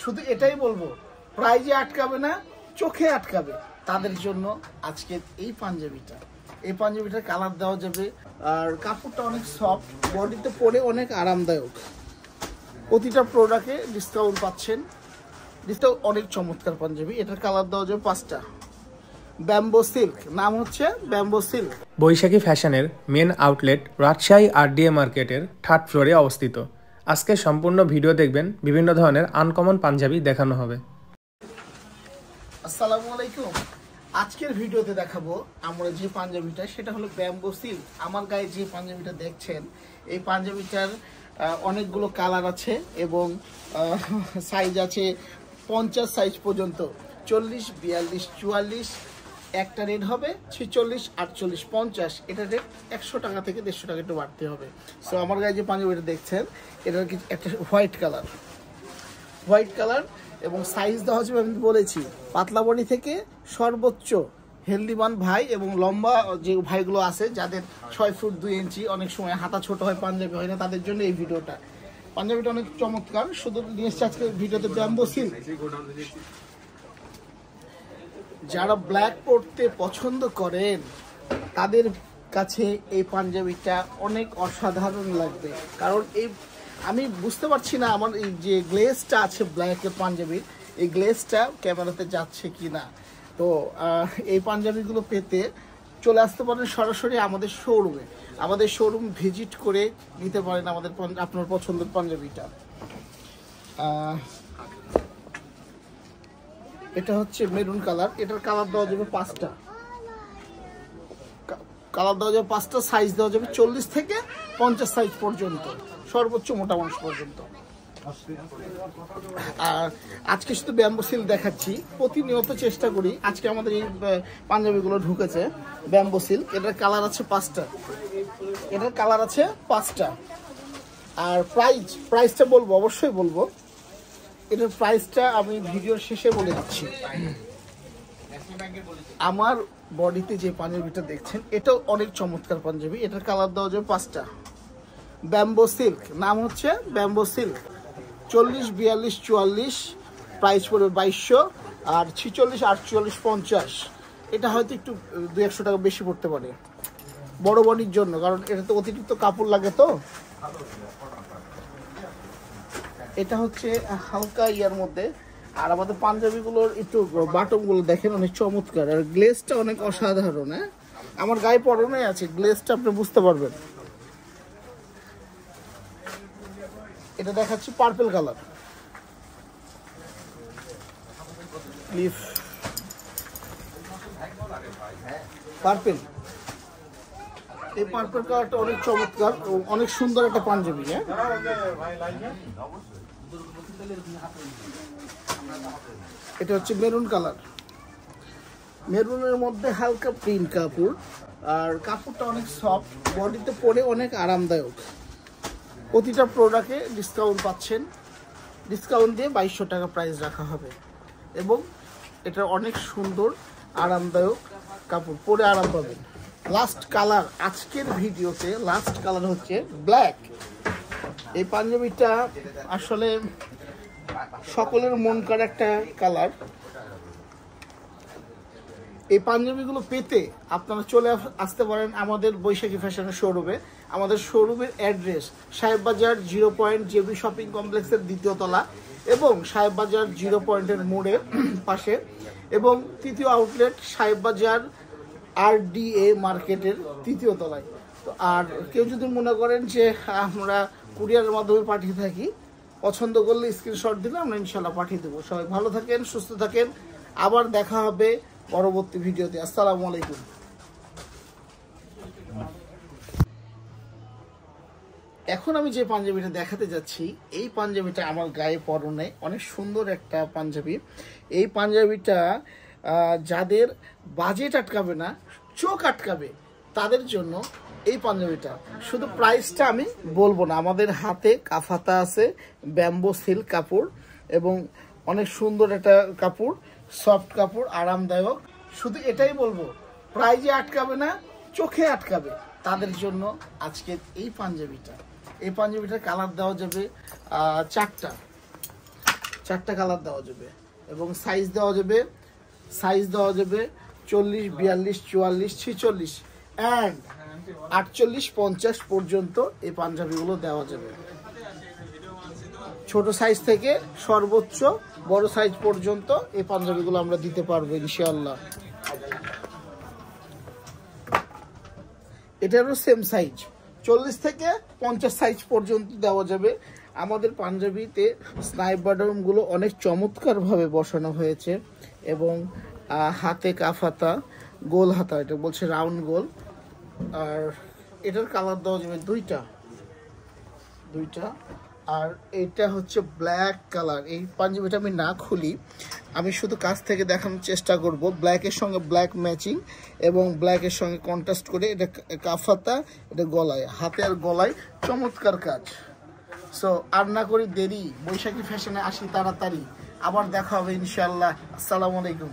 শুধু এটাই বলবো, প্রাইজে আটকাবে না, চোখে আটকাবে। তাদের জন্য আজকের এই পাঞ্জাবিটার কালার দেওয়া যাবে। আর কাপড়টা অনেক সফট, বডিতে পরে অনেক আরামদায়ক। প্রতিটা প্রোডাক্টে ডিসকাউন্ট পাচ্ছেন। ডিসকাউন্ট অনেক চমৎকার পাঞ্জাবি। এটার কালার দেওয়া যাবে 5টা। ব্যাম্বো সিল্ক, নাম হচ্ছে ব্যাম্বো সিল্ক। বৈশাখী ফ্যাশনের মেন আউটলেট রাজশাহী আরডিএ মার্কেটের 3rd ফ্লোরে অবস্থিত। আজকে সম্পূর্ণ ভিডিও দেখবেন, বিভিন্ন ধরনের আনকমন পাঞ্জাবি দেখানো হবে। আসসালামু আলাইকুম। আজকের ভিডিওতে দেখাবো আমরা যে পাঞ্জাবিটা, সেটা হলো ব্যাম্বো সিল্ক। আমার গায়ে যে পাঞ্জাবিটা দেখছেন, এই পাঞ্জাবিটার অনেকগুলো কালার আছে এবং সাইজ আছে 50 সাইজ পর্যন্ত। 40, 42, 44, একটা রেট হবে 46, 48, 50। এটা রেট 100 টাকা থেকে 150 টাকা একটু বাড়তে হবে। সো আমার গায়ে যে পাঞ্জাবিটা দেখছেন, এটার একটা হোয়াইট কালার এবং সাইজ দেওয়া হচ্ছে, আমি বলেছি, পাতলা বডি থেকে সর্বোচ্চ হেলদিমান ভাই এবং লম্বা যে ভাইগুলো আছে যাদের 6 ফুট 2 ইঞ্চি, অনেক সময় হাতা ছোট হয়, পাঞ্জাবি হয় না, তাদের জন্য এই ভিডিওটা। পাঞ্জাবিটা অনেক চমৎকার। শুধু নিয়ে এসেছি আজকে ভিডিওতে ব্যাম্বো সিল্ক। যারা ব্ল্যাক পরতে পছন্দ করেন তাদের কাছে এই পাঞ্জাবিটা অনেক অসাধারণ লাগবে। কারণ আমি বুঝতে পারছি না আমার এই যে গ্লেজটা আছে ব্ল্যাকের পাঞ্জাবির, এই গ্লেজটা ক্যামেরাতে যাচ্ছে কি না। তো এই পাঞ্জাবিগুলো পেতে চলে আসতে পারেন সরাসরি আমাদের শোরুমে। আমাদের শোরুম ভিজিট করে নিতে পারেন আপনার পছন্দের পাঞ্জাবিটা। এটা হচ্ছে মেরুন কালার। এটার কালার দেওয়া যাবে 5টা। সাইজ দেওয়া যাবে 40 থেকে 50 সাইজ পর্যন্ত, সর্বোচ্চ মোটা মানুষ পর্যন্ত। আর আজকে শুধু ব্যাম্বো সিল্ক দেখাচ্ছি, প্রতিনিয়ত চেষ্টা করি। আজকে আমাদের এই পাঞ্জাবিগুলো ঢুকেছে ব্যাম্বো সিল্ক। এটার কালার আছে 5টা। আর প্রাইসটা বলবো, অবশ্যই বলবো। এটার প্রাইসটা আমি ভিডিওর শেষে বলে দিচ্ছি। আমার বডিতে যে পাঞ্জাবিটা দেখছেন, এটাও অনেক চমৎকার পাঞ্জাবি। এটার কালার দেওয়া যাবে 5টা। ব্যাম্বো সিল্ক, নাম হচ্ছে ব্যাম্বো সিল্ক। 40, 42, 44, প্রাইস পড়বে 2200। আর 46, 48, 50, এটা হয়তো একটু 200 টাকা বেশি পড়তে পারে বড় বডির জন্য, কারণ এটাতে অতিরিক্ত কাপড় লাগে। তো এটা হচ্ছে হালকা ইয়ার মধ্যে। আর আমাদের পাঞ্জাবিগুলোর একটু বাটনগুলো দেখেন, অনেক চমৎকার। আর গ্লেজটা অনেক অসাধারণ। হ্যাঁ, আমার গায়ে পরনে আছে, গ্লেজটা আপনি বুঝতে পারবেন। এটা দেখাচ্ছি পার্পল কালার। এই পার্পল কালারটা অনেক চমৎকার, অনেক সুন্দর একটা পাঞ্জাবি। হ্যাঁ, এটা হচ্ছে মেরুন কালার। মেরুনের মধ্যে হালকা প্রিন্ট কাপড়, আর কাপড়টা অনেক সফট, বডিতে পরে অনেক আরামদায়ক। প্রতিটা প্রোডাক্টে ডিসকাউন্ট পাচ্ছেন। ডিসকাউন্ট দিয়ে 2200 টাকা প্রাইস রাখা হবে। এবং এটা অনেক সুন্দর আরামদায়ক কাপড়, পরে আরাম পাবেন। লাস্ট কালার, আজকের ভিডিওতে লাস্ট কালার হচ্ছে ব্ল্যাক। এই পাঞ্জাবিটা আসলে সকলের মন কাড়া একটা কালার। এই পাঞ্জাবিগুলো পেতে আপনারা চলে আসতে পারেন আমাদের বৈশাখী ফ্যাশনের শোরুমে। আমাদের শোরুমের address Sahebbazar 0 point JB shopping কমপ্লেক্সের 2য় তলা এবং সাহেববাজার 0 পয়েন্টের মোড়ের পাশে, এবং 3য় আউটলেট সাহেববাজার আরডিএ মার্কেটের 3য় তলায়। তো আর কেউ যদি মনে করেন যে আমরা কুরিয়ারের মাধ্যমে পাঠিয়ে থাকি, পছন্দ করলে স্ক্রিনশট দিলে আমরা ইনশাল্লাহ পাঠিয়ে দেবো। সবাই ভালো থাকেন, সুস্থ থাকেন। আবার দেখা হবে পরবর্তী ভিডিওতে। আসসালামু আলাইকুম। এখন আমি যে পাঞ্জাবিটা দেখাতে যাচ্ছি, এই পাঞ্জাবিটা আমার গায়ে পরনে, অনেক সুন্দর একটা পাঞ্জাবি। এই পাঞ্জাবিটা যাদের বাজেট আটকাবে না, চোখ আটকাবে, তাদের জন্য এই পাঞ্জাবিটা। শুধু প্রাইসটা আমি বলবো না, আমাদের হাতে কাফাতা আছে, ব্যাম্বো সিল্ক কাপড় এবং অনেক সুন্দর একটা কাপড়, সফট কাপড়, আরামদায়ক। শুধু এটাই বলবো, প্রাইজে আটকাবে না, চোখে আটকাবে। তাদের জন্য আজকের এই পাঞ্জাবিটার কালার দেওয়া যাবে 4টা। 4টা কালার দেওয়া যাবে এবং সাইজ দেওয়া যাবে 40, 42, 44, 46 অ্যান্ড 48, 50 পর্যন্ত এই পাঞ্জাবিগুলো দেওয়া যাবে। ছোট সাইজ থেকে সর্বোচ্চ বড় সাইজ পর্যন্ত এই পাঞ্জাবিগুলো আমরা দিতে পারবো ইনশাআল্লাহ। এটারও সেম সাইজ 40 থেকে 50 সাইজ পর্যন্ত দেওয়া যাবে। আমাদের পাঞ্জাবিতে স্নাইপ বাটনগুলো অনেক চমৎকারভাবে বসানো হয়েছে এবং হাতে কাফ হাতা, গোল হাতা, এটা বলছে রাউন্ড গোল। আর এটার কালার দেওয়া যাবে দুইটা, আর এটা হচ্ছে ব্ল্যাক কালার। এই পাঞ্জাবিটা আমি না খুলি, আমি শুধু কাছ থেকে দেখানোর চেষ্টা করব। ব্ল্যাকের সঙ্গে ব্ল্যাক ম্যাচিং এবং ব্ল্যাকের সঙ্গে কন্ট্রাস্ট করে এটা কাফাতা, এটা গলায়, হাতে আর গলায় চমৎকার কাজ। সো আর না করি দেরি, বৈশাখী ফ্যাশনে আসি তাড়াতাড়ি। আবার দেখা হবে ইনশাআল্লাহ। আসসালামু আলাইকুম।